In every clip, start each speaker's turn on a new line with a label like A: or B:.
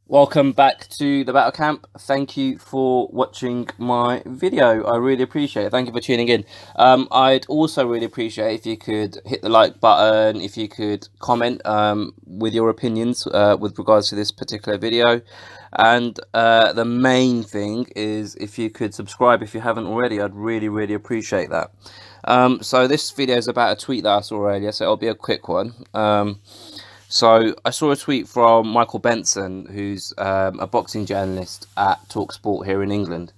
A: Welcome back to the battle camp. Thank you for watching my video. I really appreciate it. Thank you for tuning in. I'd also really appreciate if you could hit the like button, if you could comment with your opinions with regards to this particular video. And the main thing is if you could subscribe if you haven't already. I'd really appreciate that. So this video is about a tweet that I saw earlier, so it'll be a quick one. So I saw a tweet from Michael Benson, who's a boxing journalist at Talksport here in England,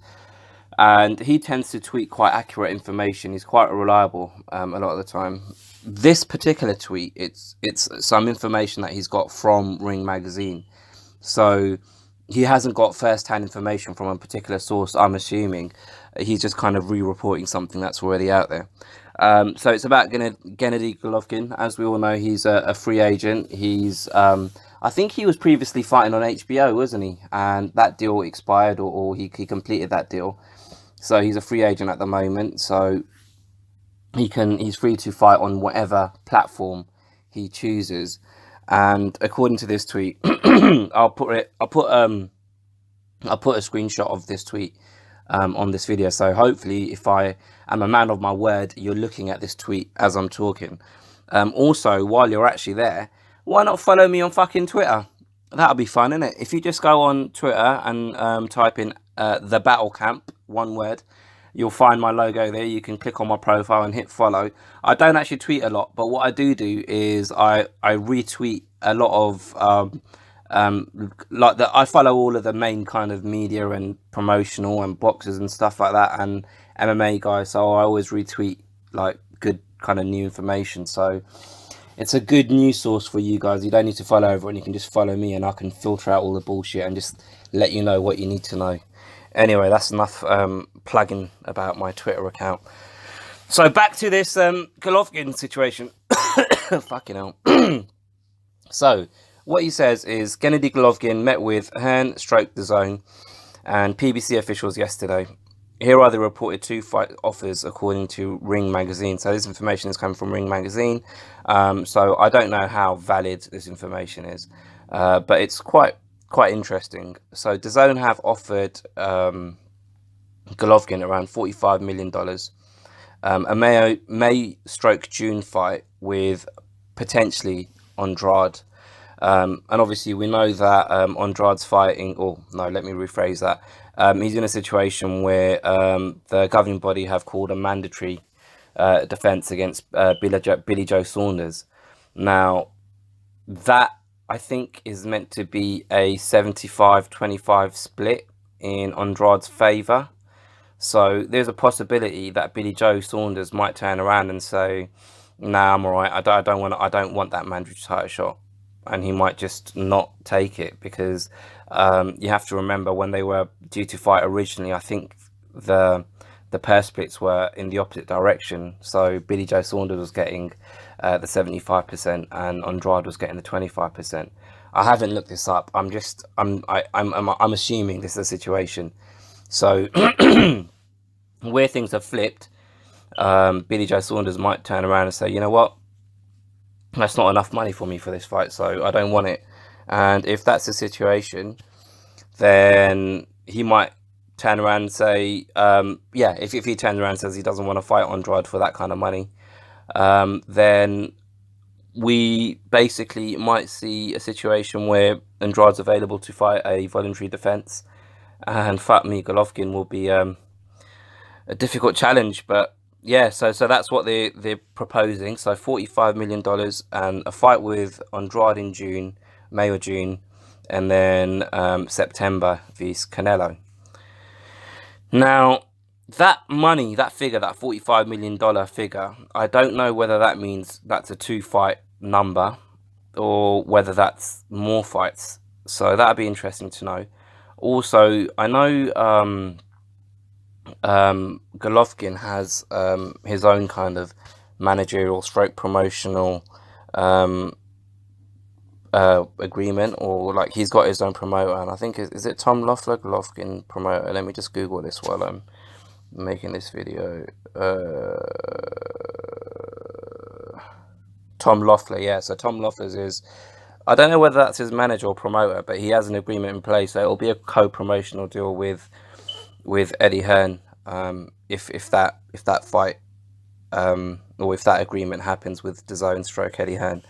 A: and he tends to tweet quite accurate information. He's quite reliable a lot of the time. This particular tweet, it's some information that he's got from Ring Magazine, so he hasn't got first-hand information from a particular source. I'm assuming he's just kind of re-reporting something that's already out there. So it's about Gennady Golovkin. As we all know, he's a free agent. I think he was previously fighting on HBO, wasn't he? And that deal expired, or he completed that deal. So he's a free agent at the moment. So he's free to fight on whatever platform he chooses. And according to this tweet, I'll put a screenshot of this tweet on this video, so hopefully if I am a man of my word, you're looking at this tweet as I'm talking. Also, while you're actually there, why not follow me on fucking Twitter? That'll be fun, innit? If you just go on Twitter and type in the battle camp, one word, you'll find my logo there. You can click on my profile and hit follow. I don't actually tweet a lot, but what I do is I retweet a lot of like that. I follow all of the main kind of media and promotional and boxers and stuff like that, and MMA guys, so I always retweet like good kind of new information. So it's a good news source for you guys. You don't need to follow everyone, you can just follow me and I can filter out all the bullshit and just let you know what you need to know. Anyway, that's enough plugging about my Twitter account. So back to this Golovkin situation. Fucking hell. So what he says is Gennady Golovkin met with Dazn and PBC officials yesterday. Here are the reported two fight offers according to Ring Magazine. So this information is coming from Ring Magazine. So I don't know how valid this information is, but it's quite interesting. So Dazn have offered Golovkin around $45 million, a May/June fight with potentially Andrade. And obviously we know that Andrade's fighting, or no, let me rephrase that. He's in a situation where the governing body have called a mandatory defence against Billy Joe Saunders. Now, that I think is meant to be a 75-25 split in Andrade's favour. So there's a possibility that Billy Joe Saunders might turn around and say, "Nah, I'm alright. I don't want that mandatory title shot," and he might just not take it because you have to remember when they were due to fight originally, I think the purse splits were in the opposite direction. So Billy Joe Saunders was getting the 75% and Andrade was getting the 25%. I haven't looked this up. I'm assuming this is a situation. So where things have flipped, Billy Joe Saunders might turn around and say, "You know what? That's not enough money for me for this fight, so I don't want it." And if that's the situation, then he might turn around and say, yeah, if he turns around and says he doesn't want to fight Andrade for that kind of money, then we basically might see a situation where Andrade's available to fight a voluntary defense, and fuck me, Golovkin will be a difficult challenge. But yeah, so that's what they're proposing. So $45 million and a fight with Andrade in June, May or June, and then September vs Canelo. Now, that money, that figure, that $45 million figure, I don't know whether that means that's a 2-fight number or whether that's more fights. So that'd be interesting to know. Also, I know Golovkin has his own kind of managerial stroke promotional agreement, or like he's got his own promoter, and I think is it Tom Loeffler, Golovkin promoter? Let me just Google this while I'm making this video. Tom Loeffler, yeah. So Tom Loeffler's is I don't know whether that's his manager or promoter, but he has an agreement in place, so it'll be a co-promotional deal with Eddie Hearn, if that fight, or if that agreement happens with Dazn stroke Eddie Hearn.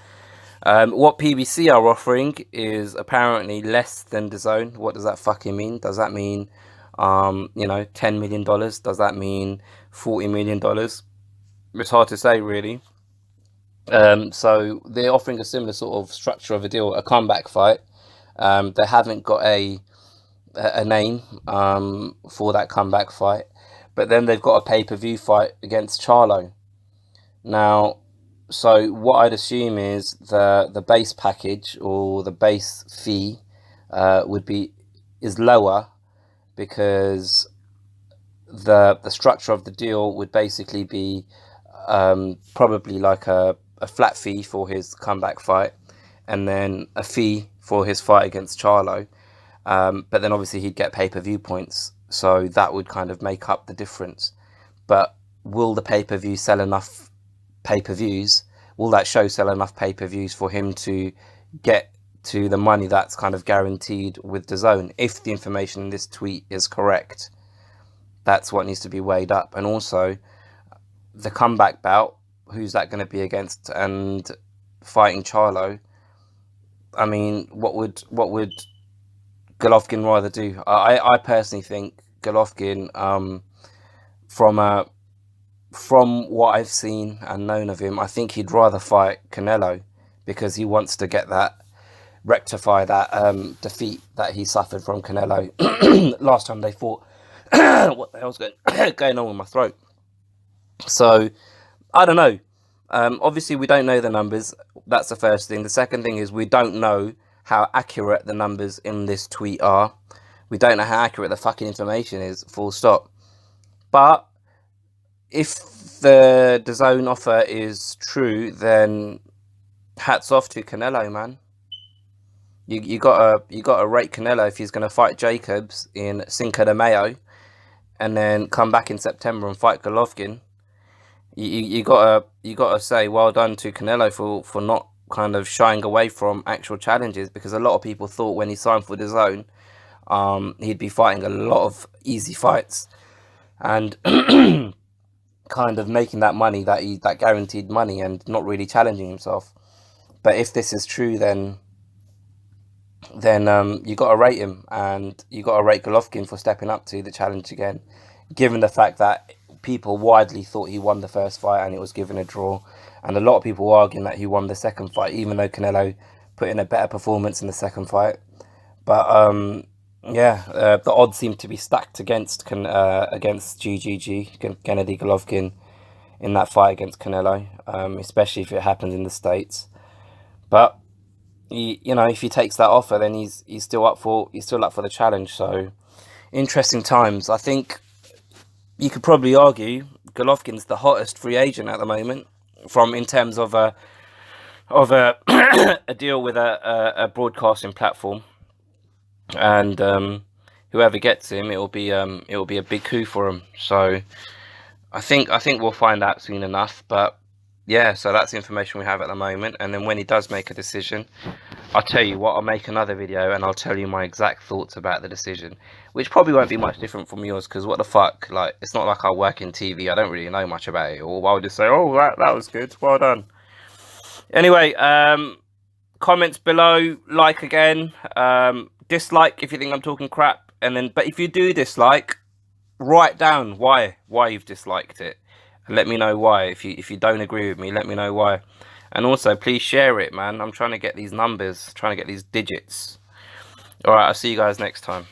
A: What PBC are offering is apparently less than Dazn. What does that fucking mean? Does that mean, you know, $10 million? Does that mean $40 million? It's hard to say, really. So they're offering a similar sort of structure of a deal, a comeback fight. They haven't got a name for that comeback fight, but then they've got a pay-per-view fight against Charlo. Now, so what I'd assume is the base package or the base fee is lower, because the structure of the deal would basically be probably like a flat fee for his comeback fight, and then a fee for his fight against Charlo. But then obviously he'd get pay-per-view points, so that would kind of make up the difference. But will the pay-per-view sell enough pay-per-views? Will that show sell enough pay-per-views for him to get to the money that's kind of guaranteed with DAZN? If the information in this tweet is correct, that's what needs to be weighed up. And also the comeback bout, who's that going to be against? And fighting Charlo, I mean, what would Golovkin rather do? I personally think Golovkin, from what I've seen and known of him, I think he'd rather fight Canelo, because he wants to get that, rectify that defeat that he suffered from Canelo last time they fought. What the hell's going on with my throat? So I don't know. Obviously we don't know the numbers. That's the first thing. The second thing is we don't know how accurate the numbers in this tweet are. We don't know how accurate the fucking information is, full stop. But if the DAZN offer is true, then hats off to Canelo, man. You gotta rate Canelo if he's gonna fight Jacobs in Cinco de Mayo, and then come back in September and fight Golovkin. You gotta say well done to Canelo for not kind of shying away from actual challenges, because a lot of people thought when he signed for DAZN, he'd be fighting a lot of easy fights and kind of making that money, that guaranteed money, and not really challenging himself. But if this is true, then you got to rate him, and you got to rate Golovkin for stepping up to the challenge again, given the fact that people widely thought he won the first fight and it was given a draw, and a lot of people were arguing that he won the second fight, even though Canelo put in a better performance in the second fight. But yeah, the odds seem to be stacked against Ggg Gennady Golovkin in that fight against Canelo, especially if it happens in the States. But you know, if he takes that offer, then he's still up for the challenge. So interesting times. I think you could probably argue Golovkin's the hottest free agent at the moment, in terms of a a deal with a broadcasting platform. And whoever gets him, it'll be a big coup for him. So I think we'll find out soon enough. But yeah, so that's the information we have at the moment. And then when he does make a decision, I'll tell you what, I'll make another video and I'll tell you my exact thoughts about the decision, which probably won't be much different from yours, because what the fuck, like, it's not like I work in TV. I don't really know much about it, or I'll just say, oh, that was good, well done. Anyway, comments below, like again, dislike if you think I'm talking crap, and then, but if you do dislike, write down why you've disliked it, and let me know why. If you don't agree with me, let me know why. And also, please share it, man. I'm trying to get these numbers, trying to get these digits. All right, I'll see you guys next time.